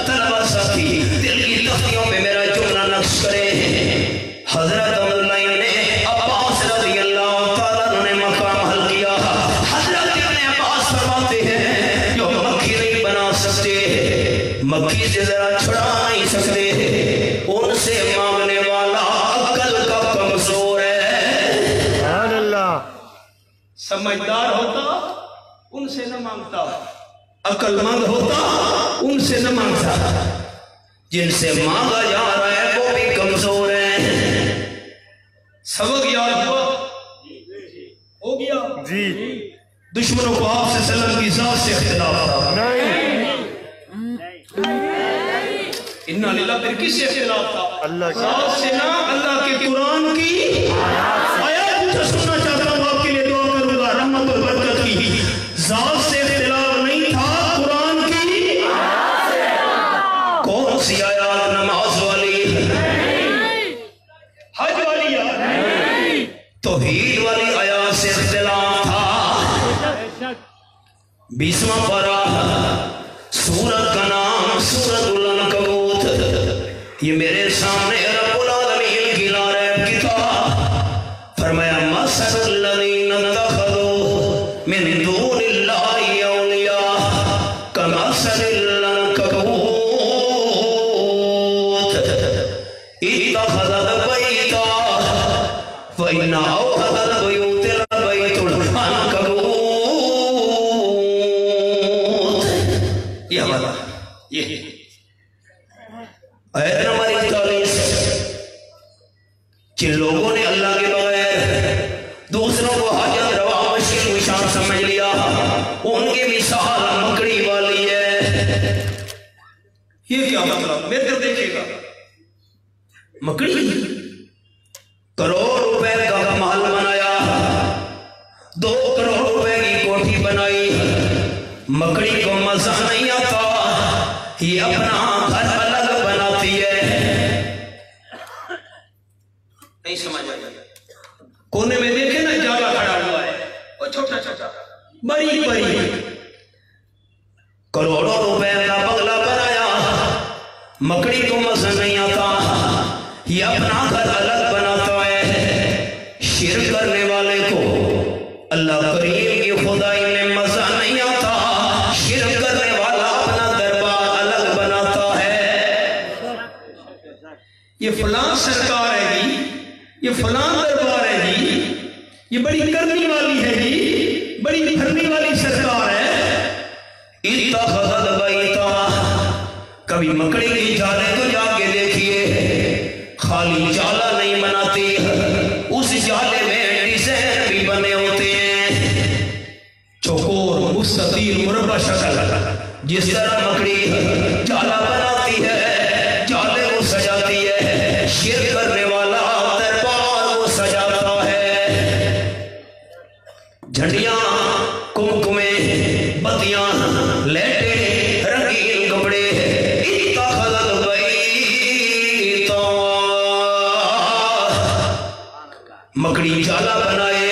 طلبہ ساتھی دل کی تختیوں پہ میرا جملہ نقش کرے. حضرت عبداللہ ابن عباس رضی اللہ تعالیٰ نے مقام حل کیا. حضرت ابن عباس فرماتے ہیں جو مکھی نہیں بنا سکتے, مکھی سے ذرا چھڑا نہیں سکتے, ان سے مانگنے والا عقل کا کمزور ہے. سبحان اللہ. سمجھدار ہوتا ان سے نہ مانگتا, عقل مند ہوتا ان سے نہ مانگتا. جن سے مانگا جا رہا ہے وہ بھی کمزور ہیں. سبق یاد ہوا, ہو گیا جی. دشمنوں کو آپ سے سلم کی ذات سے اختلاف تھا انہا للہ, پھر کس سے اختلاف تھا؟ اللہ ذات سے نہ, اللہ کے قرآن کی آیات جو سننا چاہتا ہوں آپ کے لیے دعا کروں گا رحمت و برکت کی. ذات سے اختلاف نہیں تھا, قرآن کی کون سی آیات؟ نماز والی, حج والی, توحید والی آیات سے اختلاف تھا. 20واں پارہ سورت کا نام سورت العنکبوت. یہ میرے سامنے رب العالمین کی لارب کتاب. فرمایا مثل الذین اتخذوا من دون اللہ اولیاء کمثل العنکبوت اتخذت بیتا وإن أوهد البيوت لبيت العنكبوت. یہ والا یہ آیت نمبر 41. جن لوگوں نے اللہ کے بغیر مکڑی کروڑ روپے کا محل بنایا، 2 کروڑ روپے کی کوٹھی بنائی، مکڑی کو مزہ نہیں آتا، یہ اپنا گھر الگ بناتی ہے۔ نہیں سمجھ آئی؟ کونے میں دیکھے نا جالا کھڑا ہوا ہے، وہ چھوٹا چھوٹا بڑی بڑی، کروڑوں روپے کا بنگلہ بنایا، مکڑی کو مزہ نہیں آتا، یہ اپنا گھر الگ بناتا ہے۔ شرک کرنے والے کو اللہ کریم کی خدائی میں مزہ نہیں آتا، شرک کرنے والا اپنا دربار الگ بناتا ہے۔ یہ فلاں سرکار ہے جی، یہ فلاں دربار ہے جی، یہ بڑی کرنی والی ہے جی، بڑی بھرنے والی سرکار ہے۔ اتخذت بیتا، کبھی مکڑی کی جالے تو جا کے دیکھیے، خالی جالا نہیں بناتی، اس جالے میں ڈیزائن بھی بنے ہوتے ہیں، چوکور مستطیل مربع شکل، جس طرح مکڑی جالا بناتی ہے، جالے کو سجاتی ہے، شرک کرنے والا دربار کو سجاتا ہے۔ جھنڈیاں، کمکمے، بتیاں، لیٹے، رنگین کپڑے، اتخذت بیتا، مکڑی جالا بنائے،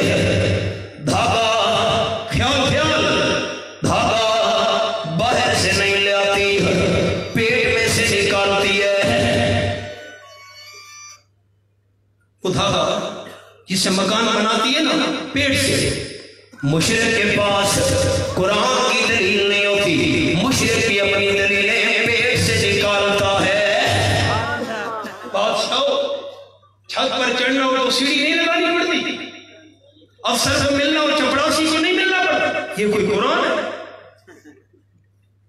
دھاگا خیال دھاگا باہر سے نہیں لے آتی، پیٹ میں سے نکالتی ہے۔ وہ دھاگا جس سے مکان بناتی ہے نا، پیٹ سے۔ مشرک کے پاس قرآن کی دلیل نہیں ہوتی، مشرک بھی اپنی دلیلیں پیٹ سے نکالتا ہے۔ بادشاہ چھت پر چڑھنا ہو تو سیڑھی نہیں لگانی پڑتی، افسر کو ملنا ہو چپڑاسی کو نہیں ملنا پڑتا، یہ کوئی قرآن ہے؟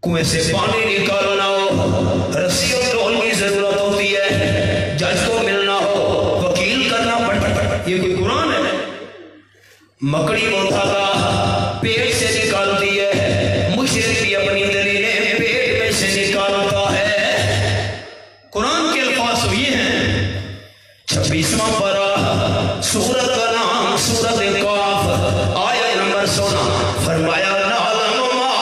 کنویں سے پانی نکالنا ہو رسی اور ڈول کی ضرورت ہوتی ہے، جج کو ملنا ہو وکیل کرنا پڑتا، یہ کوئی قرآن ہے؟ مکڑی کو دھاگا پیٹ سے نکالتی ہے، مشرک بھی اپنی دلیلیں پیٹ میں سے نکالتا ہے۔ قرآن کے الفاظ تو یہ ہیں، 26واں پارہ، سورت کا نام سورت قاف، آیت نمبر 16، فرمایا نعلم ما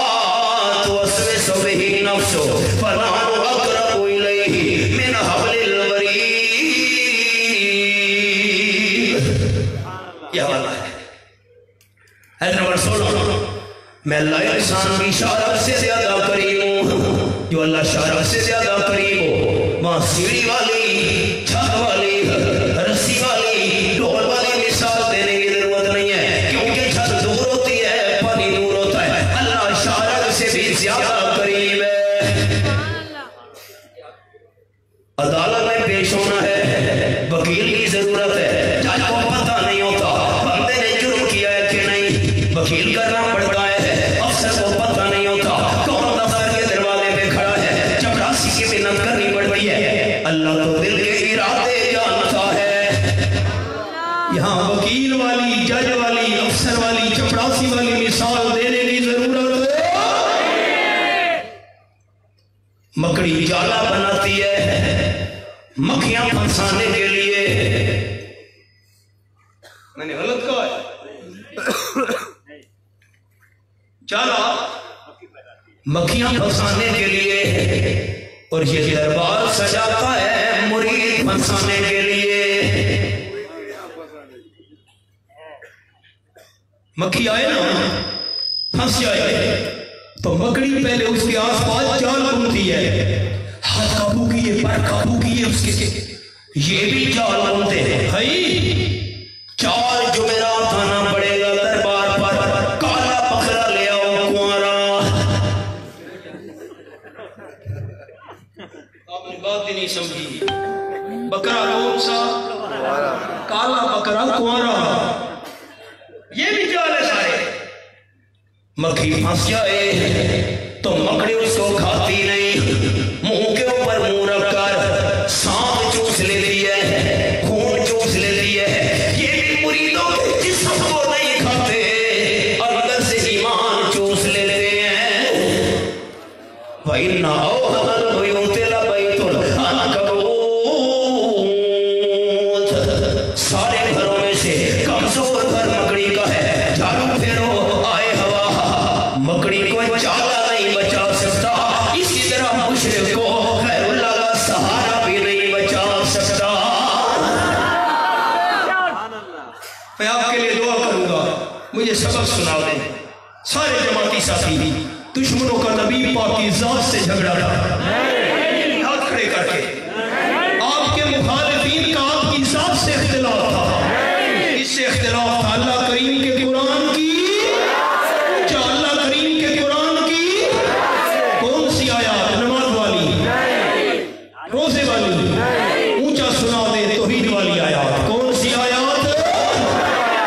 توسوس به نفس فنحن اقرب الیہ من حبل الورید۔ یہ حوالہ ہے آیت نمبر 16، میں اللہ انسان کی شارب سے زیادہ قریب ہوں، جو اللہ شارب سے زیادہ قریب ہو، وہاں سیڑھی والی، چھت والی، رسی والی، ڈول والی مثال دینے کی ضرورت نہیں ہے، کیونکہ چھت دور ہوتی ہے، پانی دور ہوتا ہے، اللہ شارب سے بھی زیادہ قریب ہے۔ عدالت میں پیش ہونا ہے، وکیل کی ضرورت ہے، جج کو پتہ نہیں ہوتا بندے نے جرم کیا ہے کہ نہیں، وکیل کرنا پڑتا ہے، افسر کو پتہ نہیں ہوتا کون دفتر کے دروازے پہ کھڑا ہے، چپڑاسی کی محنت کرنی پڑتی ہے، اللہ تو دل کے ارادے جانتا ہے۔ یہاں وکیل والی، جج والی، افسر والی، چپڑاسی والی مثال دینے کی ضرورت ہے۔ مکڑی جالا بناتی ہے مکھیاں پھنسانے کے لیے، میں نے غلط کہا ہے، جالا مکھیاں پھنسانے کے لیے، اور یہ دربار سجاتا ہے مرید پھنسانے کے لیے۔ مکھی آئے نا، پھنس جائے تو مکڑی پہلے اس کے آس پاس جال بنتی ہے، ہاتھ قابو کیے، پر قابو کیے اس کے، یہ بھی جال بنتے ہیں۔ 4 جمعرات آنا پڑے گا دربار پر، کالا بکرا لے آؤ کنوارا۔ آپ نے بات ہی نہیں سمجھی، بکرا کون سا؟ کالا بکرا کنوارا، یہ بھی جال ہے سارے۔ مکھی پھنس جائے تو مکڑی اس کو کھاتی نہیں، منہ کے اوپر منہ رکھ کر سانپ چوس لیتی ہے، خون چوس لیتی ہے، یہ بھی مریدوں کے جسم کو نہیں کھاتے، اندر سے ایمان چوس لیتے ہیں۔ وَإِنَّ أَوْهَنَ الْبُيُوتِ لَبَيْتُ الْعَنْكَبُوتِ، میں آپ کے لیے دعا کروں گا، مجھے سبق سنا دیں۔ سارے جماعتی ساتھی، دشمنوں کا نبی پاک کی ذات سے جھگڑا تھا، ہاتھ کھڑے کر کے، آپ کے مخالفین کا آپ کی ذات سے اختلاف تھا، اس سے اختلاف تھا اللہ کریم کے قرآن کی، کیا اللہ کریم کے قرآن کی کون سی آیات؟ نماز والی، روزے والی، اونچا سنا دے توحید والی آیات، کون سی آیات؟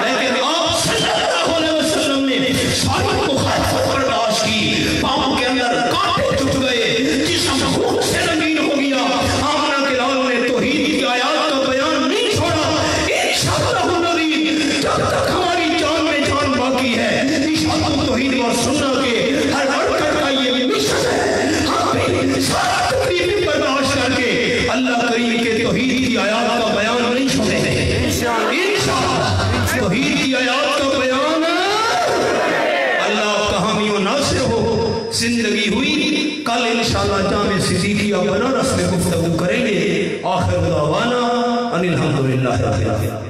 لیکن آپ صلی اللہ علیہ وسلم نے ساری مخالفت برداشت کی، پاؤں کے اندر کانٹے چھپ گئے، جسم خون سے رنگین ہو گیا، آمنہ کے لال نے توحید کی آیات کا بیان نہیں چھوڑا۔ انشاءاللہ العزیز، جب تک ہماری جان میں جان باقی ہے، انشاءاللہ توحید و سنت کے ہر حرکت کا یہ مشن ہے، ہم بھی سارا تکلیف برداشت کر کے اللہ کریم کے توحید کی آیات کا بیان نہیں چھوڑیں گے انشاءاللہ۔ توحید کی آیات کا بیان، اللہ آپ کا حامی و ناصر ہو۔ زندگی ہوئی، کل انشاءاللہ جامع صدیقیہ بنارس میں گفتگو کریں گے۔ آخر دعوانا ان الحمدللہ رب العالمین۔